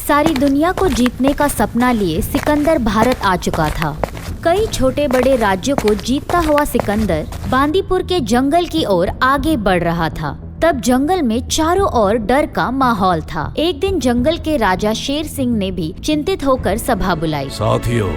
सारी दुनिया को जीतने का सपना लिए सिकंदर भारत आ चुका था। कई छोटे बड़े राज्यों को जीतता हुआ सिकंदर बांदीपुर के जंगल की ओर आगे बढ़ रहा था। तब जंगल में चारों ओर डर का माहौल था। एक दिन जंगल के राजा शेर सिंह ने भी चिंतित होकर सभा बुलाई। साथियों,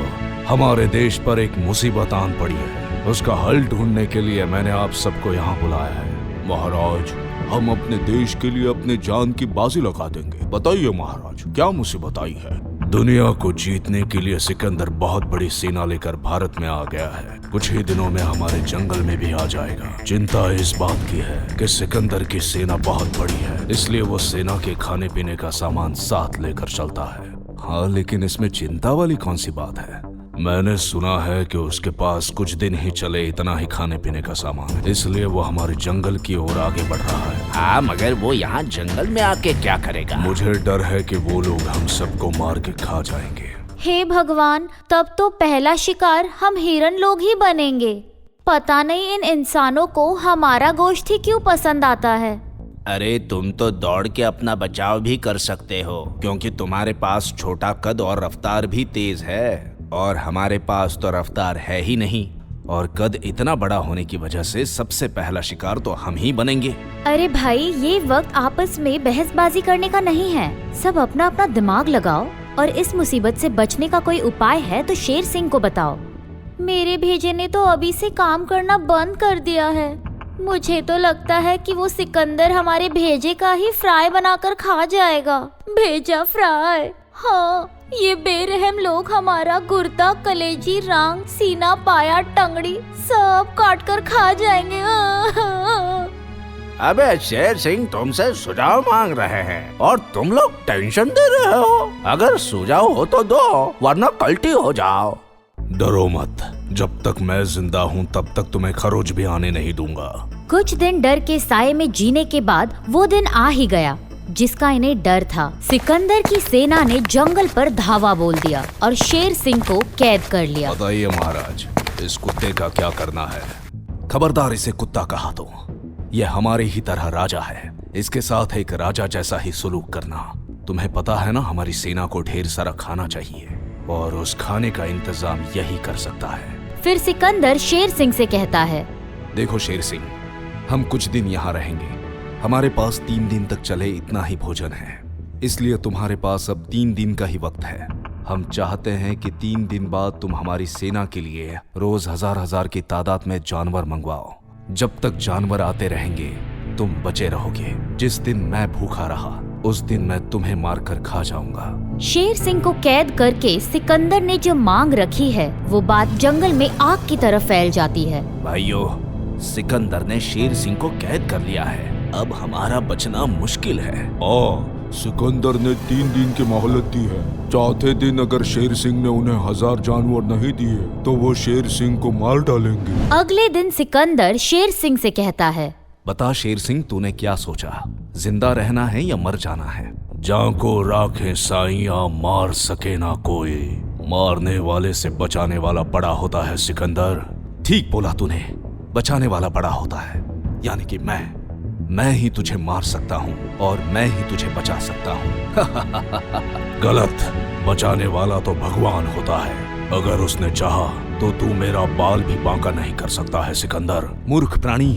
हमारे देश पर एक मुसीबत आन पड़ी है। उसका हल ढूंढने के लिए मैंने आप सबको यहाँ बुलाया है। महाराज, हम अपने देश के लिए अपने जान की बाजी लगा देंगे। बताइए महाराज, क्या मुसीबत आई है? दुनिया को जीतने के लिए सिकंदर बहुत बड़ी सेना लेकर भारत में आ गया है। कुछ ही दिनों में हमारे जंगल में भी आ जाएगा। चिंता इस बात की है कि सिकंदर की सेना बहुत बड़ी है, इसलिए वो सेना के खाने पीने का सामान साथ लेकर चलता है। हाँ, लेकिन इसमें चिंता वाली कौन सी बात है? मैंने सुना है कि उसके पास कुछ दिन ही चले इतना ही खाने पीने का सामान है, इसलिए वो हमारे जंगल की ओर आगे बढ़ रहा है। हाँ, मगर वो यहाँ जंगल में आके क्या करेगा? मुझे डर है कि वो लोग हम सबको मार के खा जाएंगे। हे भगवान, तब तो पहला शिकार हम हिरन लोग ही बनेंगे। पता नहीं इन इंसानों को हमारा गोश्त ही क्यों पसंद आता है। अरे तुम तो दौड़ के अपना बचाव भी कर सकते हो, क्योंकि तुम्हारे पास छोटा कद और रफ्तार भी तेज है, और हमारे पास तो रफ्तार है ही नहीं, और कद इतना बड़ा होने की वजह से सबसे पहला शिकार तो हम ही बनेंगे। अरे भाई, ये वक्त आपस में बहसबाजी करने का नहीं है। सब अपना अपना दिमाग लगाओ और इस मुसीबत से बचने का कोई उपाय है तो शेर सिंह को बताओ। मेरे भेजे ने तो अभी से काम करना बंद कर दिया है। मुझे तो लगता है कि वो सिकंदर हमारे भेजे का ही फ्राई बनाकर खा जाएगा। भेजा फ्राई। हाँ, ये बेरहम लोग हमारा गुर्दा, कलेजी, रांग, सीना, पाया, टंगड़ी सब काट कर खा जाएंगे। अबे शेर सिंह, तुमसे सुझाव मांग रहे हैं और तुम लोग टेंशन दे रहे हो। अगर सुझाव हो तो दो, वरना कल्टी हो जाओ। डरो मत, जब तक मैं जिंदा हूँ तब तक तुम्हें खरोच भी आने नहीं दूंगा। कुछ दिन डर के साए में जीने के बाद वो दिन आ ही गया जिसका इन्हें डर था। सिकंदर की सेना ने जंगल पर धावा बोल दिया और शेर सिंह को कैद कर लिया। बताइए महाराज, इस कुत्ते का क्या करना है? खबरदार इसे कुत्ता कहा तो। यह हमारे ही तरह राजा है, इसके साथ एक राजा जैसा ही सुलूक करना। तुम्हें पता है ना, हमारी सेना को ढेर सारा खाना चाहिए और उस खाने का इंतजाम यही कर सकता है। फिर सिकंदर शेर सिंह से कहता है, देखो शेर सिंह, हम कुछ दिन यहाँ रहेंगे। हमारे पास 3 दिन तक चले इतना ही भोजन है, इसलिए तुम्हारे पास अब 3 दिन का ही वक्त है। हम चाहते हैं कि 3 दिन बाद तुम हमारी सेना के लिए रोज हजार की तादाद में जानवर मंगवाओ। जब तक जानवर आते रहेंगे तुम बचे रहोगे। जिस दिन मैं भूखा रहा उस दिन मैं तुम्हें मारकर खा जाऊंगा। शेर सिंह को कैद करके सिकंदर ने जो मांग रखी है वो बात जंगल में आग की तरह फैल जाती है। भाइयों, सिकंदर ने शेर सिंह को कैद कर लिया है। अब हमारा बचना मुश्किल है। सिकंदर ने 3 दिन की मोहलत दी है। चौथे दिन अगर शेर सिंह ने उन्हें 1000 जानवर नहीं दिए तो वो शेर सिंह को मार डालेंगे। अगले दिन सिकंदर शेर सिंह से कहता है, बता शेर सिंह, तूने क्या सोचा? जिंदा रहना है या मर जाना है? जाको राखे साइया, मार सके ना कोई। मारने वाले से बचाने वाला बड़ा होता है सिकंदर। ठीक बोला तूने, बचाने वाला बड़ा होता है, यानी कि मैं ही तुझे मार सकता हूँ और मैं ही तुझे बचा सकता हूँ। गलत, बचाने वाला तो भगवान होता है। अगर उसने चाहा तो तू मेरा बाल भी बांका नहीं कर सकता है सिकंदर। मूर्ख प्राणी,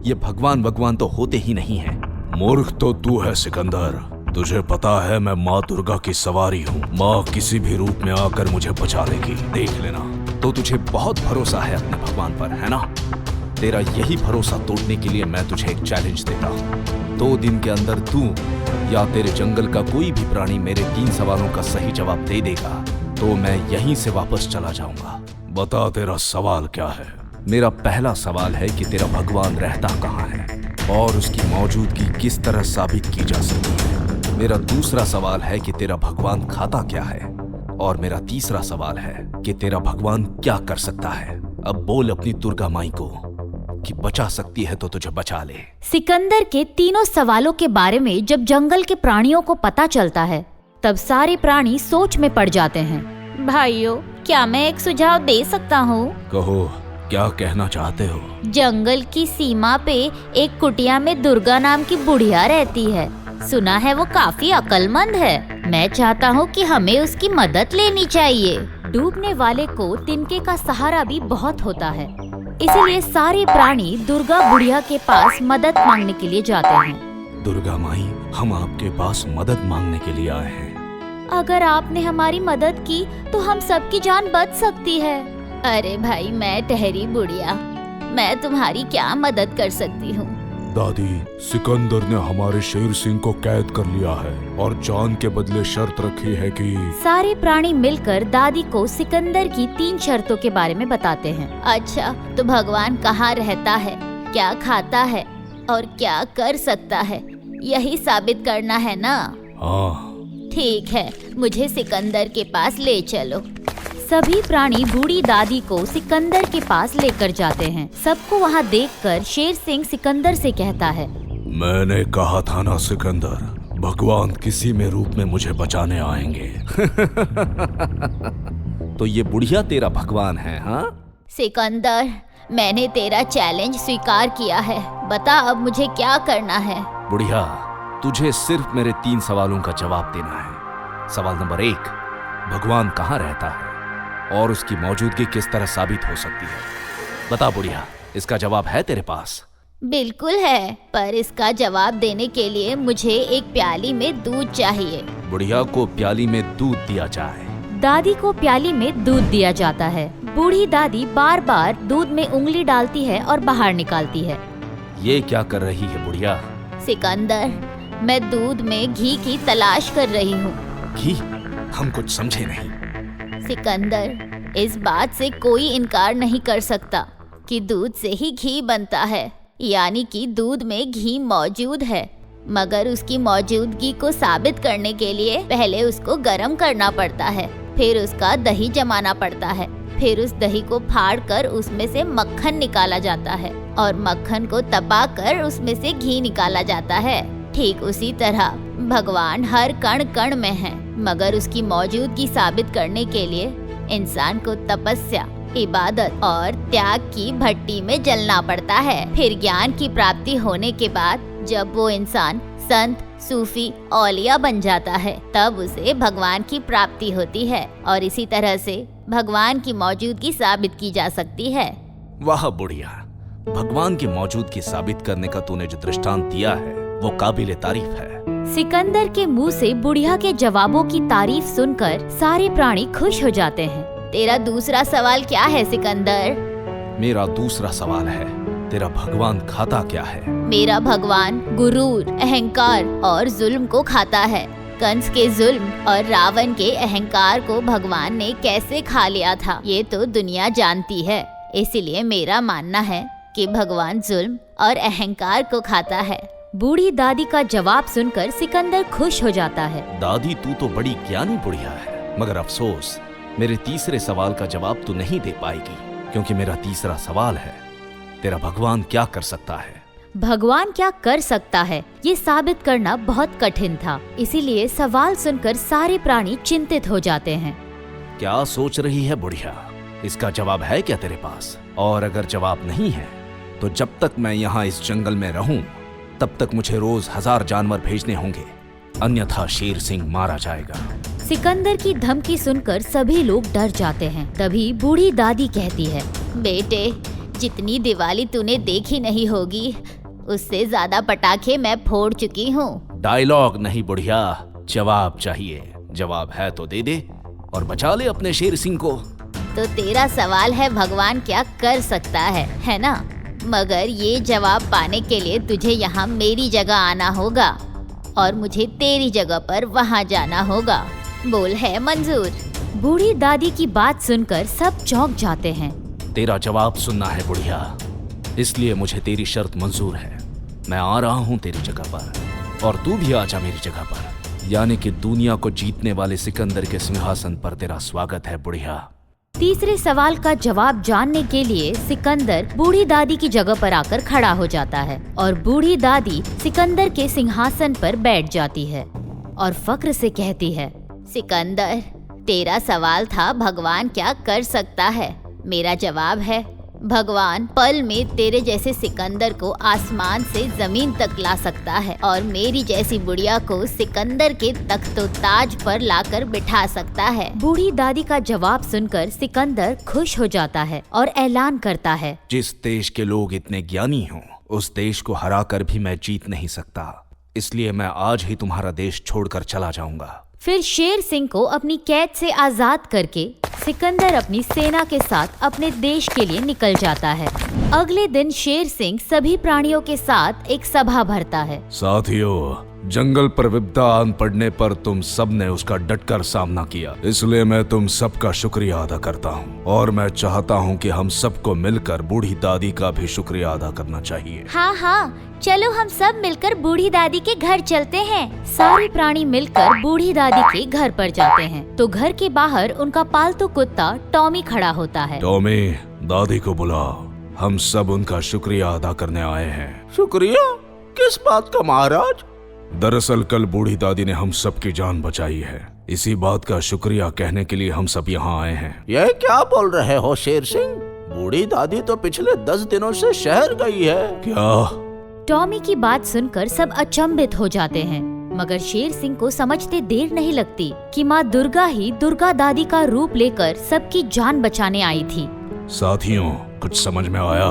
ये भगवान तो होते ही नहीं है। मूर्ख तो तू है सिकंदर। तुझे पता है मैं माँ दुर्गा की सवारी हूँ। माँ किसी भी रूप में आकर मुझे बचा लेगी, देख लेना। तो तुझे बहुत भरोसा है अपने भगवान पर, है ना? तेरा यही भरोसा तोड़ने के लिए मैं तुझे एक चैलेंज देता हूँ। 2 दिन के अंदर तू या तेरे जंगल का कोई भी प्राणी मेरे 3 सवालों का सही जवाब दे देगा तो मैं यहीं से वापस चला जाऊंगा। बता, तेरा सवाल क्या है? मेरा पहला सवाल है कि तेरा भगवान रहता कहाँ है और उसकी मौजूदगी किस तरह साबित की जा सकती है। मेरा दूसरा सवाल है कि तेरा भगवान खाता क्या है, और मेरा तीसरा सवाल है कि तेरा भगवान क्या कर सकता है। अब बोल अपनी दुर्गा माई को कि बचा सकती है तो तुझे बचा ले। सिकंदर के तीनों सवालों के बारे में जब जंगल के प्राणियों को पता चलता है तब सारे प्राणी सोच में पड़ जाते हैं। भाइयों, क्या मैं एक सुझाव दे सकता हूँ? कहो, क्या कहना चाहते हो? जंगल की सीमा पे एक कुटिया में दुर्गा नाम की बुढ़िया रहती है। सुना है वो काफी अक्लमंद है। मैं चाहता हूँ कि हमें उसकी मदद लेनी चाहिए। डूबने वाले को तिनके का सहारा भी बहुत होता है, इसीलिए सारे प्राणी दुर्गा बुढ़िया के पास मदद मांगने के लिए जाते हैं। दुर्गा माई, हम आपके पास मदद मांगने के लिए आए हैं। अगर आपने हमारी मदद की तो हम सबकी जान बच सकती है। अरे भाई, मैं ठहरी बुढ़िया, मैं तुम्हारी क्या मदद कर सकती हूँ? दादी, सिकंदर ने हमारे शेर सिंह को कैद कर लिया है और जान के बदले शर्त रखी है कि सारे प्राणी मिलकर दादी को सिकंदर की 3 शर्तों के बारे में बताते हैं। अच्छा, तो भगवान कहाँ रहता है, क्या खाता है और क्या कर सकता है, यही साबित करना है ना? हाँ। ठीक है, मुझे सिकंदर के पास ले चलो। सभी प्राणी बूढ़ी दादी को सिकंदर के पास लेकर जाते हैं। सबको वहाँ देखकर शेर सिंह सिकंदर से कहता है, मैंने कहा था ना सिकंदर, भगवान किसी में रूप में मुझे बचाने आएंगे। तो ये बुढ़िया तेरा भगवान है? हाँ सिकंदर, मैंने तेरा चैलेंज स्वीकार किया है, बता अब मुझे क्या करना है? बुढ़िया, तुझे सिर्फ मेरे 3 सवालों का जवाब देना है। सवाल नंबर 1, भगवान कहाँ रहता है और उसकी मौजूदगी किस तरह साबित हो सकती है? बता बुढ़िया, इसका जवाब है तेरे पास? बिल्कुल है, पर इसका जवाब देने के लिए मुझे एक प्याली में दूध चाहिए। बुढ़िया को प्याली में दूध दिया जाए। दादी को प्याली में दूध दिया जाता है। बूढ़ी दादी बार बार दूध में उंगली डालती है और बाहर निकालती है। ये क्या कर रही है बुढ़िया? सिकंदर, मैं दूध में घी की तलाश कर रही हूँ। घी? हम कुछ समझे नहीं। सिकंदर, इस बात से कोई इनकार नहीं कर सकता कि दूध से ही घी बनता है, यानी कि दूध में घी मौजूद है, मगर उसकी मौजूदगी को साबित करने के लिए पहले उसको गर्म करना पड़ता है, फिर उसका दही जमाना पड़ता है, फिर उस दही को फाड़कर उसमें से मक्खन निकाला जाता है और मक्खन को तपाकर उसमें से घी निकाला जाता है। ठीक उसी तरह भगवान हर कण कण में है, मगर उसकी मौजूदगी साबित करने के लिए इंसान को तपस्या, इबादत और त्याग की भट्टी में जलना पड़ता है। फिर ज्ञान की प्राप्ति होने के बाद जब वो इंसान संत, सूफी, औलिया बन जाता है, तब उसे भगवान की प्राप्ति होती है और इसी तरह से भगवान की मौजूदगी साबित की जा सकती है। वाह बुढ़िया, भगवान की मौजूदगी साबित करने का तूने जो दृष्टांत दिया है वो काबिले तारीफ है। सिकंदर के मुंह से बुढ़िया के जवाबों की तारीफ सुनकर सारे प्राणी खुश हो जाते हैं। तेरा दूसरा सवाल क्या है सिकंदर? मेरा दूसरा सवाल है, तेरा भगवान खाता क्या है? मेरा भगवान गुरूर, अहंकार और जुल्म को खाता है। कंस के जुल्म और रावण के अहंकार को भगवान ने कैसे खा लिया था, ये तो दुनिया जानती है। इसीलिए मेरा मानना है कि भगवान जुल्म और अहंकार को खाता है। बूढ़ी दादी का जवाब सुनकर सिकंदर खुश हो जाता है। दादी, तू तो बड़ी ज्ञानी बुढ़िया है, मगर अफसोस मेरे तीसरे सवाल का जवाब तू नहीं दे पाएगी, क्योंकि मेरा तीसरा सवाल है, तेरा भगवान क्या कर सकता है? भगवान क्या कर सकता है, ये साबित करना बहुत कठिन था, इसीलिए सवाल सुनकर सारे प्राणी चिंतित हो जाते हैं। क्या सोच रही है बुढ़िया? इसका जवाब है क्या तेरे पास? और अगर जवाब नहीं है तो जब तक मैं यहाँ इस जंगल में रहूं तब तक मुझे रोज 1000 जानवर भेजने होंगे, अन्यथा शेर सिंह मारा जाएगा। सिकंदर की धमकी सुनकर सभी लोग डर जाते हैं। तभी बूढ़ी दादी कहती है, बेटे, जितनी दिवाली तूने देखी नहीं होगी, उससे ज्यादा पटाखे मैं फोड़ चुकी हूँ। डायलॉग नहीं बुढ़िया, जवाब चाहिए। जवाब है तो दे दे और बचा ले अपने शेर सिंह को। तो तेरा सवाल है भगवान क्या कर सकता है ना? मगर ये जवाब पाने के लिए तुझे यहाँ मेरी जगह आना होगा और मुझे तेरी जगह पर वहाँ जाना होगा। बोल, है मंजूर? बूढ़ी दादी की बात सुनकर सब चौंक जाते हैं। तेरा जवाब सुनना है बुढ़िया, इसलिए मुझे तेरी शर्त मंजूर है। मैं आ रहा हूँ तेरी जगह पर और तू भी आ जा मेरी जगह पर, यानी कि दुनिया को जीतने वाले सिकंदर के सिंहासन पर तेरा स्वागत है बुढ़िया। तीसरे सवाल का जवाब जानने के लिए सिकंदर बूढ़ी दादी की जगह पर आकर खड़ा हो जाता है और बूढ़ी दादी सिकंदर के सिंहासन पर बैठ जाती है और फक्र से कहती है, सिकंदर, तेरा सवाल था भगवान क्या कर सकता है। मेरा जवाब है भगवान पल में तेरे जैसे सिकंदर को आसमान से जमीन तक ला सकता है और मेरी जैसी बुढ़िया को सिकंदर के तख्तो ताज पर लाकर बिठा सकता है। बूढ़ी दादी का जवाब सुनकर सिकंदर खुश हो जाता है और ऐलान करता है, जिस देश के लोग इतने ज्ञानी हों, उस देश को हरा कर भी मैं जीत नहीं सकता, इसलिए मैं आज ही तुम्हारा देश छोड़कर चला जाऊंगा। फिर शेर सिंह को अपनी कैद से आजाद करके सिकंदर अपनी सेना के साथ अपने देश के लिए निकल जाता है। अगले दिन शेर सिंह सभी प्राणियों के साथ एक सभा भरता है। साथियों, जंगल पर विपदा आन पड़ने पर तुम सब ने उसका डटकर सामना किया, इसलिए मैं तुम सबका शुक्रिया अदा करता हूँ और मैं चाहता हूँ कि हम सबको मिलकर बूढ़ी दादी का भी शुक्रिया अदा करना चाहिए। हाँ हाँ, चलो हम सब मिलकर बूढ़ी दादी के घर चलते हैं। सारे प्राणी मिलकर बूढ़ी दादी के घर पर जाते हैं तो घर के बाहर उनका पालतू कुत्ता टॉमी खड़ा होता है। टॉमी, दादी को बुलाओ, हम सब उनका शुक्रिया अदा करने आए हैं। शुक्रिया? किस बात का महाराज? दरअसल कल बूढ़ी दादी ने हम सब की जान बचाई है, इसी बात का शुक्रिया कहने के लिए हम सब यहाँ आए हैं। यह क्या बोल रहे हो शेर सिंह? बूढ़ी दादी तो पिछले 10 दिनों से शहर गई है। क्या? टॉमी की बात सुनकर सब अचंभित हो जाते हैं, मगर शेर सिंह को समझते देर नहीं लगती कि माँ दुर्गा ही दुर्गा दादी का रूप लेकर सबकी जान बचाने आई थी। साथियों, कुछ समझ में आया?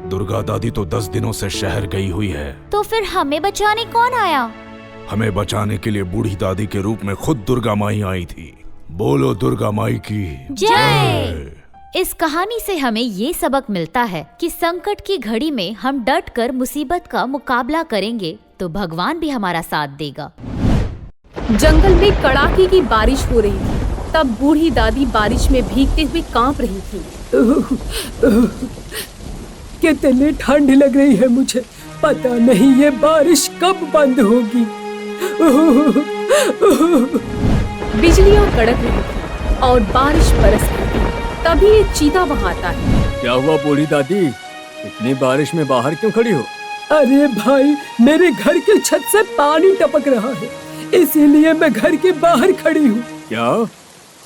दुर्गा दादी तो 10 दिनों से शहर गई हुई है। तो फिर हमें बचाने कौन आया? हमें बचाने के लिए बूढ़ी दादी के रूप में खुद दुर्गा माई आई थी। बोलो दुर्गा माई की जय। इस कहानी से हमें ये सबक मिलता है कि संकट की घड़ी में हम डट कर मुसीबत का मुकाबला करेंगे तो भगवान भी हमारा साथ देगा। जंगल में कड़ाके की बारिश हो रही थी। तब बूढ़ी दादी बारिश में भीगते हुए कांप रही थी। कितनी ठंड लग रही है मुझे, पता नहीं ये बारिश कब बंद होगी। बिजलियां कड़क रही थी और बारिश बरस रही थी। तभी एक चीता वहाँ आता है। क्या हुआ बूढ़ी दादी, इतनी बारिश में बाहर क्यों खड़ी हो? अरे भाई, मेरे घर के छत से पानी टपक रहा है, इसीलिए मैं घर के बाहर खड़ी हूँ। क्या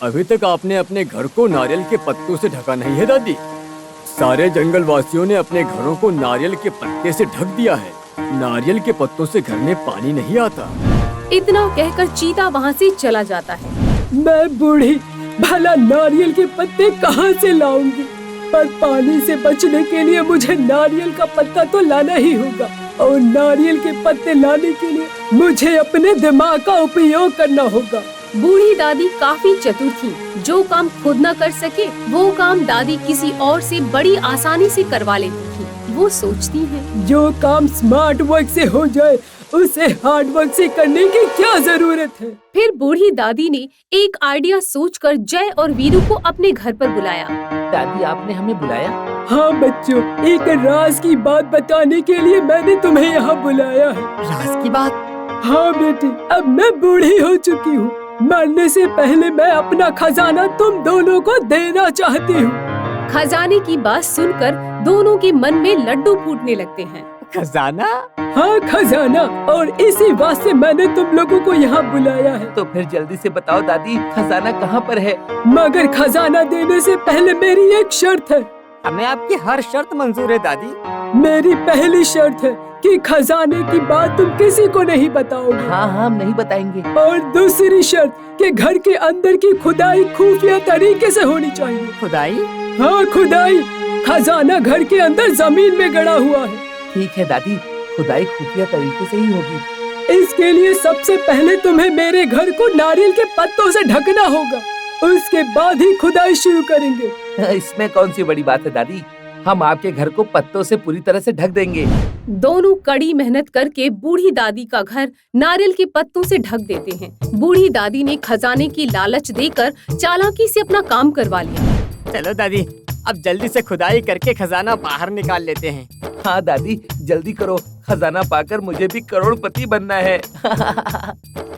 अभी तक आपने अपने घर को नारियल के पत्तों से ढका नहीं है दादी? सारे जंगल वासियों ने अपने घरों को नारियल के पत्ते से ढक दिया है। नारियल के पत्तों से घर में पानी नहीं आता। इतना कहकर चीता वहाँ से चला जाता है। मैं बूढ़ी, भला नारियल के पत्ते कहाँ से लाऊंगी? पर पानी से बचने के लिए मुझे नारियल का पत्ता तो लाना ही होगा, और नारियल के पत्ते लाने के लिए मुझे अपने दिमाग का उपयोग करना होगा। बूढ़ी दादी काफी चतुर थी। जो काम खुद न कर सके वो काम दादी किसी और से बड़ी आसानी से करवा लेती थी। वो सोचती है, जो काम स्मार्ट वर्क से हो जाए उसे हार्ड वर्क से करने की क्या जरूरत है। फिर बूढ़ी दादी ने एक आइडिया सोचकर जय और वीरू को अपने घर पर बुलाया। दादी, आपने हमें बुलाया? हाँ बच्चों, एक राज की बात बताने के लिए मैंने तुम्हें यहाँ बुलाया है। राज की बात? हाँ बेटी, अब मैं बूढ़ी हो चुकी हूँ। मरने से पहले मैं अपना खजाना तुम दोनों को देना चाहती हूँ। खजाने की बात सुनकर दोनों के मन में लड्डू फूटने लगते हैं। खजाना? हाँ खजाना, और इसी वास्ते मैंने तुम लोगों को यहाँ बुलाया है। तो फिर जल्दी से बताओ दादी, खजाना कहाँ पर है? मगर खजाना देने से पहले मेरी एक शर्त है। हमें आपकी हर शर्त मंजूर है दादी। मेरी पहली शर्त है कि खजाने की बात तुम किसी को नहीं बताओगे। हाँ हाँ, हम नहीं बताएंगे। और दूसरी शर्त कि घर के अंदर की खुदाई खुफिया तरीके से होनी चाहिए। खुदाई? हाँ खुदाई, खजाना घर के अंदर जमीन में गड़ा हुआ है। ठीक है दादी, खुदाई खुफिया तरीके से ही होगी। इसके लिए सबसे पहले तुम्हें मेरे घर को नारियल के पत्तों से ढकना होगा, उसके बाद ही खुदाई शुरू करेंगे। इसमें कौन सी बड़ी बात है दादी, हम आपके घर को पत्तों से पूरी तरह से ढक देंगे। दोनों कड़ी मेहनत करके बूढ़ी दादी का घर नारियल के पत्तों से ढक देते हैं। बूढ़ी दादी ने खजाने की लालच देकर चालाकी से अपना काम करवा लिया। चलो दादी, अब जल्दी से खुदाई करके खजाना बाहर निकाल लेते हैं। हाँ दादी, जल्दी करो, खजाना पाकर मुझे भी करोड़पति बनना है।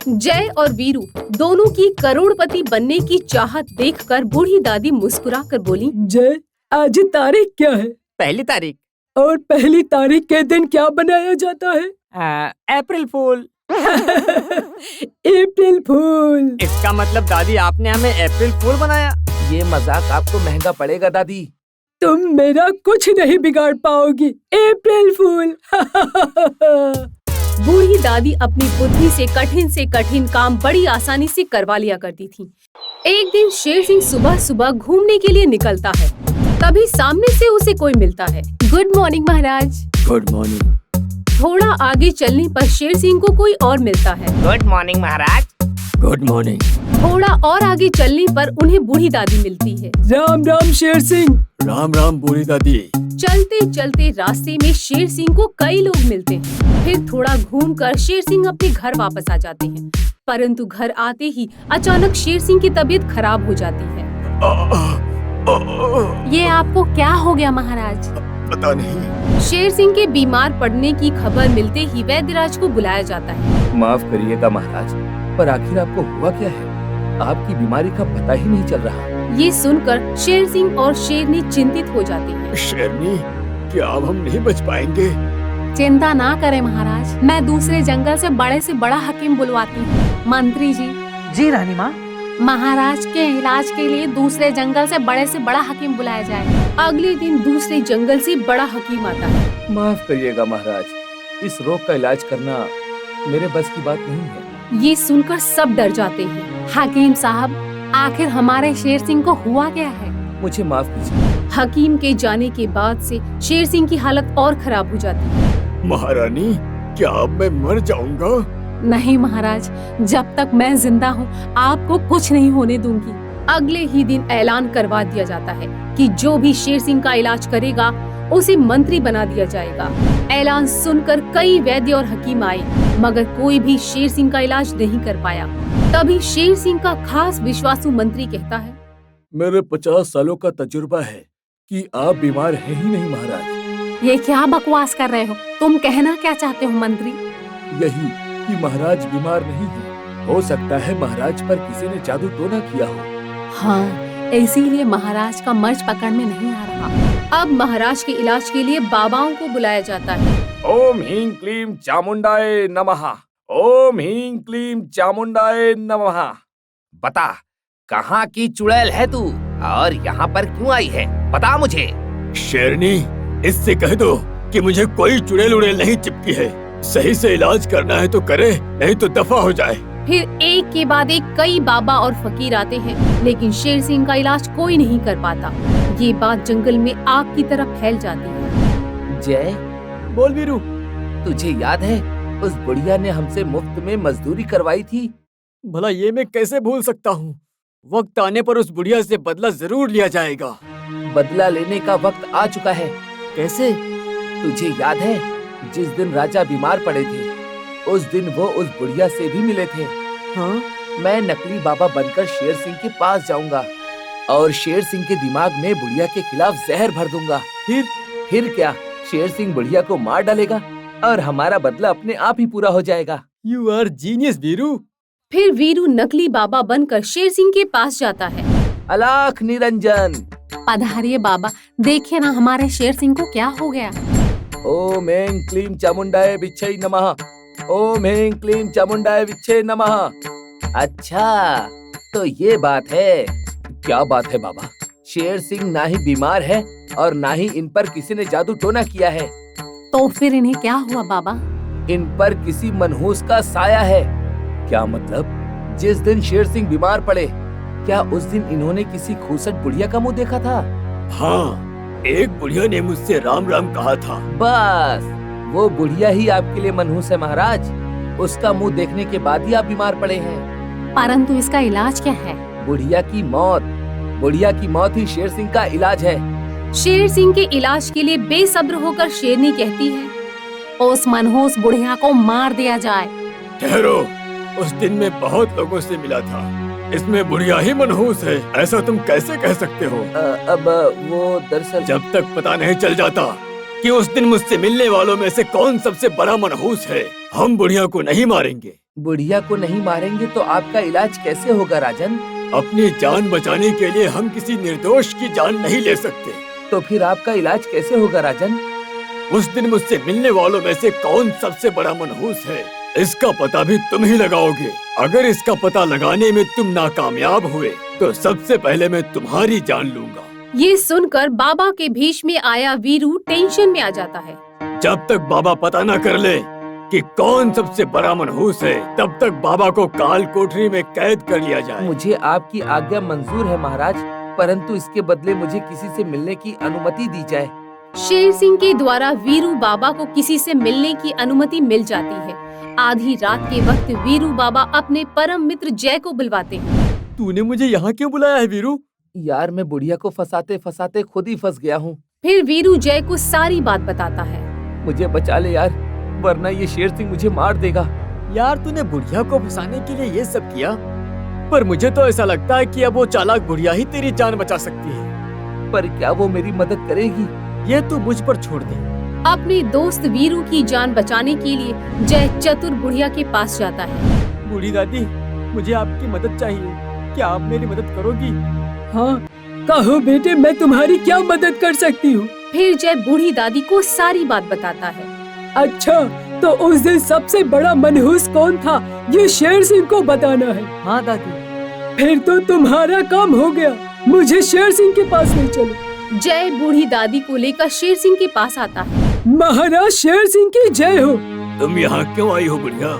जय और वीरू दोनों की करोड़पति बनने की चाहत देखकर बूढ़ी दादी मुस्कुराकर बोली, जय, आज तारीख क्या है? पहली तारीख। और पहली तारीख के दिन क्या बनाया जाता है? अप्रैल फूल। अप्रैल फूल। इसका मतलब दादी आपने हमें अप्रैल फूल बनाया? ये मजाक आपको महंगा पड़ेगा दादी। तुम मेरा कुछ नहीं बिगाड़ पाओगी, अप्रैल फूल। बूढ़ी दादी अपनी बुद्धि से कठिन काम बड़ी आसानी से करवा लिया करती थी। एक दिन शेर सिंह सुबह सुबह घूमने के लिए निकलता है। तभी सामने से उसे कोई मिलता है। गुड मॉर्निंग महाराज। Good morning. थोड़ा आगे चलने पर शेर सिंह को कोई और मिलता है। गुड मॉर्निंग महाराज। Good morning. थोड़ा और आगे चलने पर उन्हें बूढ़ी दादी मिलती है। राम राम शेर सिंह। राम राम बूढ़ी दादी। चलते चलते रास्ते में शेर सिंह को कई लोग मिलते हैं। फिर थोड़ा घूमकर शेर सिंह अपने घर वापस आ जाते हैं। परंतु घर आते ही अचानक शेर सिंह की तबीयत खराब हो जाती है। ये आपको क्या हो गया महाराज? पता नहीं। शेर सिंह के बीमार पड़ने की खबर मिलते ही वैद्यराज को बुलाया जाता है। माफ करिएगा महाराज, पर आखिर आपको हुआ क्या है? आपकी बीमारी का पता ही नहीं चल रहा। ये सुनकर शेर सिंह और शेरनी चिंतित हो जाते हैं। शेरनी, क्या अब हम नहीं बच पाएंगे? चिंता ना करें महाराज, मैं दूसरे जंगल से बड़ा हकीम बुलवाती हूँ। मंत्री जी। जी रानी माँ। महाराज के इलाज के लिए दूसरे जंगल से बड़ा हकीम बुलाया जाए। अगले दिन दूसरे जंगल से बड़ा हकीम आता है। माफ करिएगा महाराज, इस रोग का इलाज करना मेरे बस की बात नहीं है। ये सुनकर सब डर जाते हैं। हकीम साहब, आखिर हमारे शेर सिंह को हुआ क्या है? मुझे माफ कीजिए। हकीम के जाने के बाद से शेर सिंह की हालत और खराब हो जाती है। महारानी, क्या अब मैं मर जाऊंगा? नहीं महाराज, जब तक मैं जिंदा हूँ आपको कुछ नहीं होने दूंगी। अगले ही दिन ऐलान करवा दिया जाता है कि जो भी शेर सिंह का इलाज करेगा उसे मंत्री बना दिया जाएगा। ऐलान सुनकर कई वैद्य और हकीम आए, मगर कोई भी शेर सिंह का इलाज नहीं कर पाया। तभी शेर सिंह का खास विश्वासु मंत्री कहता है, मेरे 50 सालों का तजुर्बा है कि आप बीमार हैं ही नहीं महाराज। ये क्या बकवास कर रहे हो? तुम कहना क्या चाहते हो मंत्री? यही कि महाराज बीमार नहीं है। हो सकता है महाराज पर किसी ने जादू टोना किया हो। हाँ, इसीलिए महाराज का मर्ज पकड़ में नहीं आ रहा। अब महाराज के इलाज के लिए बाबाओं को बुलाया जाता है। ओम ह्रीं क्लीं चामुंडाय नमः। ओम ह्रीं क्लीं चामुंडाय नमः। बता, कहाँ की चुड़ैल है तू और यहाँ पर क्यों आई है? बता मुझे। शेरनी, इससे कह दो कि मुझे कोई चुड़ैल उड़ेल नहीं चिपकी है। सही से इलाज करना है तो करे, नहीं तो दफा हो जाए। फिर एक के बाद एक कई बाबा और फकीर आते हैं, लेकिन शेर सिंह का इलाज कोई नहीं कर पाता। ये बात जंगल में आग की तरह फैल जाती है। जय, बोल वीरू। तुझे याद है उस बुढ़िया ने हमसे मुफ्त में मजदूरी करवाई थी? भला ये मैं कैसे भूल सकता हूँ। वक्त आने पर उस बुढ़िया से बदला जरूर लिया जाएगा। बदला लेने का वक्त आ चुका है। कैसे? तुझे याद है जिस दिन राजा बीमार पड़े थे, उस दिन वो उस बुढ़िया से भी मिले थे। हाँ? मैं नकली बाबा बनकर शेर सिंह के पास जाऊंगा और शेर सिंह के दिमाग में बुढ़िया के खिलाफ जहर भर दूंगा। फिर क्या, शेर सिंह बुढ़िया को मार डालेगा और हमारा बदला अपने आप ही पूरा हो जाएगा। You are genius Veeru. फिर वीरू नकली बाबा बनकर शेर सिंह के पास जाता है। अलाख निरंजन। पधारिए बाबा, देखिए ना हमारे शेर सिंह को क्या हो गया। ओम ह्रीं क्लीं चामुंडाय विच्छे नमः। ओम ह्रीं क्लीं चामुंडाय विच्छे नमः। अच्छा, तो ये बात है। क्या बात है बाबा? शेर सिंह ना ही बीमार है और ना ही इन पर किसी ने जादू टोना किया है। तो फिर इन्हें क्या हुआ बाबा? इन पर किसी मनहूस का साया है। क्या मतलब? जिस दिन शेर सिंह बीमार पड़े, क्या उस दिन इन्होंने किसी खूसट बुढ़िया का मुंह देखा था? हाँ, एक बुढ़िया ने मुझसे राम राम कहा था। बस वो बुढ़िया ही आपके लिए मनहूस है महाराज। उसका मुंह देखने के बाद ही आप बीमार पड़े हैं। परंतु इसका इलाज क्या है? बुढ़िया की मौत। बुढ़िया की मौत ही शेर सिंह का इलाज है। शेर सिंह के इलाज के लिए बेसब्र होकर शेरनी कहती है, उस मनहूस बुढ़िया को मार दिया जाए। ठहरो, उस दिन मैं बहुत लोगों से मिला था। इसमें बुढ़िया ही मनहूस है, ऐसा तुम कैसे कह सकते हो? अब वो दरअसल जब तक पता नहीं चल जाता कि उस दिन मुझसे मिलने वालों में से कौन सबसे बड़ा मनहूस है, हम बुढ़िया को नहीं मारेंगे। बुढ़िया को नहीं मारेंगे तो आपका इलाज कैसे होगा राजन? अपनी जान बचाने के लिए हम किसी निर्दोष की जान नहीं ले सकते। तो फिर आपका इलाज कैसे होगा राजन? उस दिन मुझसे मिलने वालों में से कौन सबसे बड़ा मनहूस है, इसका पता भी तुम ही लगाओगे। अगर इसका पता लगाने में तुम नाकामयाब हुए तो सबसे पहले मैं तुम्हारी जान लूंगा। ये सुनकर बाबा के भेष में आया वीरू टेंशन में आ जाता है। जब तक बाबा पता न कर ले कि कौन सबसे बड़ा मनहूस है, तब तक बाबा को काल कोठरी में कैद कर लिया जाए। मुझे आपकी आज्ञा मंजूर है महाराज, परंतु इसके बदले मुझे किसी से मिलने की अनुमति दी जाए। शेर सिंह के द्वारा वीरू बाबा को किसी से मिलने की अनुमति मिल जाती है। आधी रात के वक्त वीरू बाबा अपने परम मित्र जय को बुलवाते हैं। तूने मुझे यहाँ क्यों बुलाया है वीरू? यार मैं बुढ़िया को फंसाते फंसाते खुद ही फंस गया हूँ। फिर वीरू जय को सारी बात बताता है। मुझे बचा ले यार, वरना ये शेर सिंह मुझे मार देगा। यार तूने बुढ़िया को फंसाने के लिए ये सब किया, पर मुझे तो ऐसा लगता है कि अब वो चालाक बुढ़िया ही तेरी जान बचा सकती है। पर क्या वो मेरी मदद करेगी? ये तू मुझ पर छोड़ दे। अपने दोस्त वीरू की जान बचाने के लिए जय चतुर बुढ़िया के पास जाता है। बूढ़ी दादी, मुझे आपकी मदद चाहिए, क्या आप मेरी मदद करोगी? हाँ कहो बेटे, मैं तुम्हारी क्या मदद कर सकती हूँ? फिर जय बूढ़ी दादी को सारी बात बताता है। अच्छा, तो उस दिन सबसे बड़ा मनहूस कौन था, ये शेर सिंह को बताना है। हाँ दादी। फिर तो तुम्हारा काम हो गया, मुझे शेर सिंह के पास ले चलो। जय बूढ़ी दादी को लेकर शेर सिंह के पास आता है। महाराज शेर सिंह की जय हो। तुम यहाँ क्यों आई हो बुढ़िया?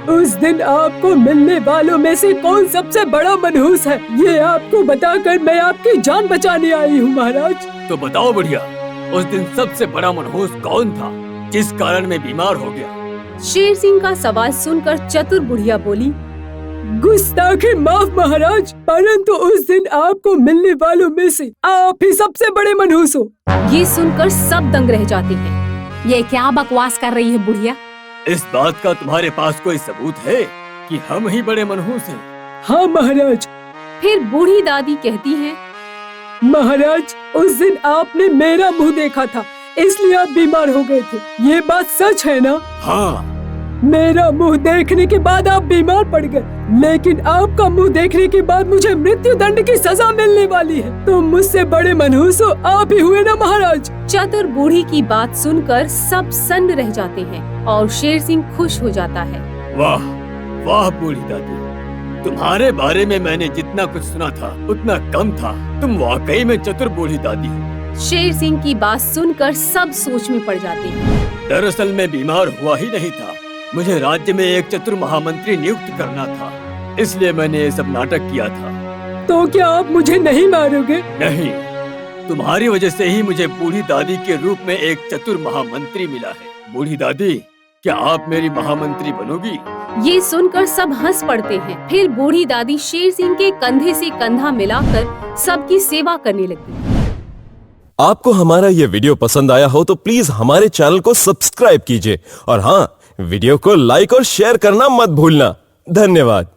उस दिन आपको मिलने वालों में से कौन सबसे बड़ा मनहूस है, ये आपको बताकर मैं आपकी जान बचाने आई हूँ महाराज। तो बताओ बुढ़िया, उस दिन सबसे बड़ा मनहूस कौन था जिस कारण मैं बीमार हो गया? शेर सिंह का सवाल सुनकर चतुर बुढ़िया बोली, गुस्ताखी माफ महाराज, परंतु उस दिन आपको मिलने वालों में से आप ही सबसे बड़े मनहूस हो। ये सुनकर सब दंग रह जाते हैं। ये क्या बकवास कर रही है बुढ़िया? इस बात का तुम्हारे पास कोई सबूत है कि हम ही बड़े मनहूस हैं? हाँ महाराज। फिर बूढ़ी दादी कहती है, महाराज उस दिन आपने मेरा मुंह देखा था, इसलिए आप बीमार हो गए थे, ये बात सच है ना? हाँ। मेरा मुंह देखने के बाद आप बीमार पड़ गए, लेकिन आपका मुंह देखने के बाद मुझे मृत्यु दंड की सजा मिलने वाली है, तो मुझसे बड़े मनहूस हो आप ही हुए ना महाराज। चतुर बूढ़ी की बात सुनकर सब सन्न रह जाते हैं और शेर सिंह खुश हो जाता है। वाह वाह बूढ़ी दादी, तुम्हारे बारे में मैंने जितना कुछ सुना था उतना कम था। तुम वाकई में चतुर बूढ़ी दादी हो। शेर सिंह की बात सुनकर सब सोच में पड़ जाते हैं। दरअसल मैं बीमार हुआ ही नहीं था, मुझे राज्य में एक चतुर महामंत्री नियुक्त करना था, इसलिए मैंने ये सब नाटक किया था। तो क्या आप मुझे नहीं मारोगे? नहीं, तुम्हारी वजह से ही मुझे बूढ़ी दादी के रूप में एक चतुर महामंत्री मिला है। बूढ़ी दादी, क्या आप मेरी महामंत्री बनोगी? ये सुनकर सब हंस पड़ते हैं। फिर बूढ़ी दादी शेर सिंह के कंधे से कंधा मिलाकर सबकी सेवा करने लगती है। आपको हमारा ये वीडियो पसंद आया हो तो प्लीज हमारे चैनल को सब्सक्राइब कीजिए और हाँ, वीडियो को लाइक और शेयर करना मत भूलना। धन्यवाद।